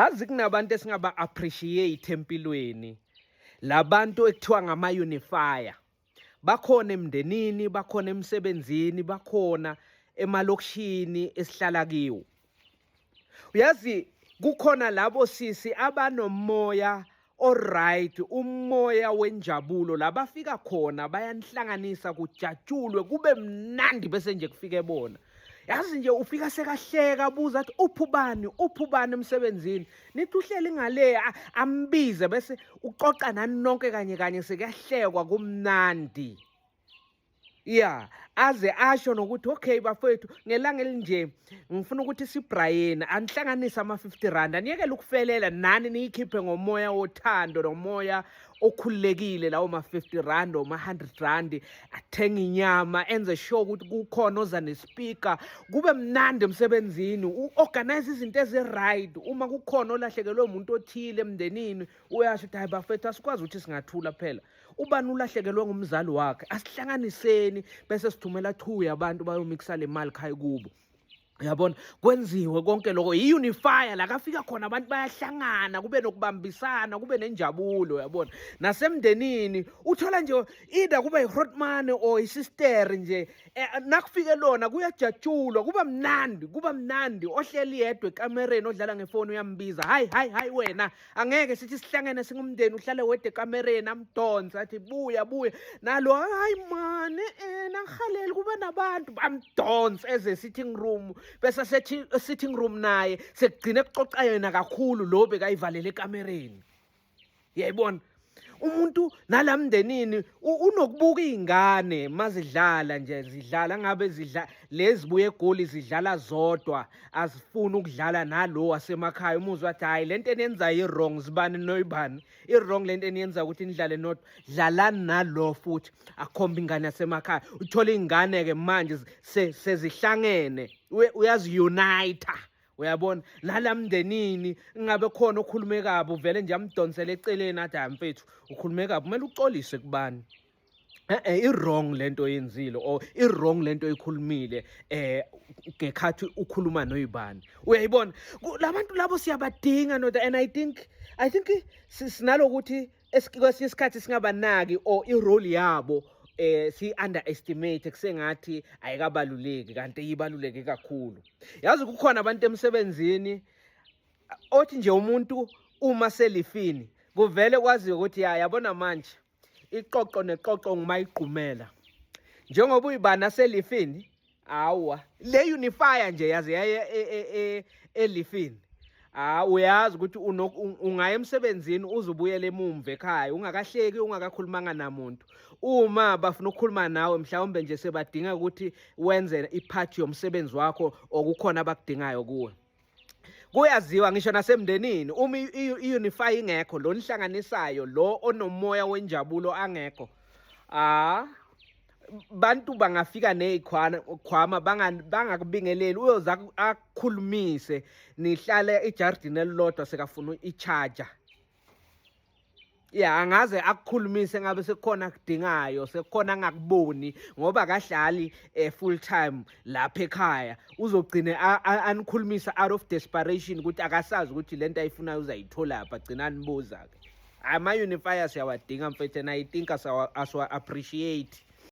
Yazi kunabantu esingaba appreciate empilweni, labantu ekuthiwa ngama-unifier. Bakhona emndenini, bakhona emsebenzini, bakhona emalokishini esihlala kiwo. Uyazi kukhona labo sisi abanomoya alright, umoya wenjabulo, la bafika khona bayanihlanganisa, kujatshulwe, kube mnandi bese nje kufike bona. Yazi nje ufika sekahleka abuza athi uphi ubani emsebenzini, nithi uhleli ngale ambize bese uxoxa nani nonke kanye kanye sekuyahlekwa kumnandi. Yeah, aze asho nokuthi okay bafowethu ngelanga elinje ngifuna ukuthi siBrian anihlanganise ama-50 rand, aniyekele ukufelela nani niyikhiphe ngomoya wothando nomoya okhululekile lawo ma-50 rand or ma-100 rand, athenga inyama, enze sure ukuthi kukhona oza nespeaker, kube mnandi emsebenzini, u-organize izinto ezi-right. Uma kukhona olahlekelwe umuntu othile emndenini uyasho ukuthi hayi bafethu asikwazi ukuthi singathula phela, ubani ulahlekelwe ngumzali wakhe, asihlanganiseni bese sithumela 2 yabantu bayomikisa le mali khaya kubo. Uyabona kwenziwe konke lokho i-unifier la kafika khona abantu bayahlangana, kube nokubambisana, kube nenjabulo. Uyabona nasemndenini uthola nje either kube yihrotmane or isister nje, nakufike lona kuyajatshulwa, kuba mnandi. Ohleli yedwa ekamereni odlala ngefoni uyambiza, hayi wena angeke sithi sihlangene singumndeni uhlale wedwa ekamereni, amdonsa athi buya nalo hayi mane nangihaleli kuba nabantu bamdonsa eze sitting room, bese sethi sitting room naye sekugcina kuxoxa yena kakhulu lo bekayivalele ekamereni. Yayibona umuntu nalamndenini unokubuka izingane mazidlala nje, zidlala ngabe lezi buye egoli zidlala zodwa, azifuni ukudlala nalo wasemakhaya. Umuzwa athi hayi lento eniyenza i-wrong, zibani noyibani i-wrong lento eniyenza ukuthi nidlale nodwa, dlalani nalo futhi. Akhomba ingane yasemakhaya, uthola izingane-ke manje sezihlangene, uyazi-unite. Uyabona nalamndenini ngabe khona okhulume kabi uvele nje amdonsele eceleni athi hayi mfethu ukhulume kabi, kumele uxolise kubani. I-wrong lento oyenzile or i-wrong lento oyikhulumile ngekhathi ukhuluma noyibani. Uyayibona labantu labo siyabadinga noda, and I think sinalokuthi kwesinye isikhathi singabanaki or i-role yabo si-underestimate kusengathi ayikabaluleki, kanti ibaluleke kakhulu. Yazi kukhona abantu emsebenzini othi nje umuntu uma selifini kuvele kwaziwe ukuthi yabona manje iqoqo neqoqo ngimayigqumela njengoba uyibana selifini, awa le unifier nje yazi yaye elifini. Uyazi ukuthi ungaya emsebenzini uzubuyela emumva ekhaya ungakahleki, ungakakhulumanga namuntu. Uma bafuna ukukhuluma nawe mhlawumbe nje sebadinga ukuthi wenze iphathi yomsebenzi wakho okukhona abakudingayo kuwe. Kuyaziwa ngisho nasemndenini uma i-unifier ingekho, lo nihlanganisayo, lo onomoya wenjabulo angekho, bantu bangafika nezikhwama bangakubingeleli, uyoza akukhulumise, nihlale ejardini elilodwa sekafuna i-charger. Yeah, angaze akukhulumise ngabe sekukhona akudingayo, sekukhona angakuboni ngoba akahlali full time lapha ekhaya. Uzogcine anikhulumisa out of desperation ukuthi akasazi ukuthi lento ayifunayo uzayithola lapha, agcina anibuza-ke. Ama-unifiers siyawadinga mfethu, and I think aswa appreciate.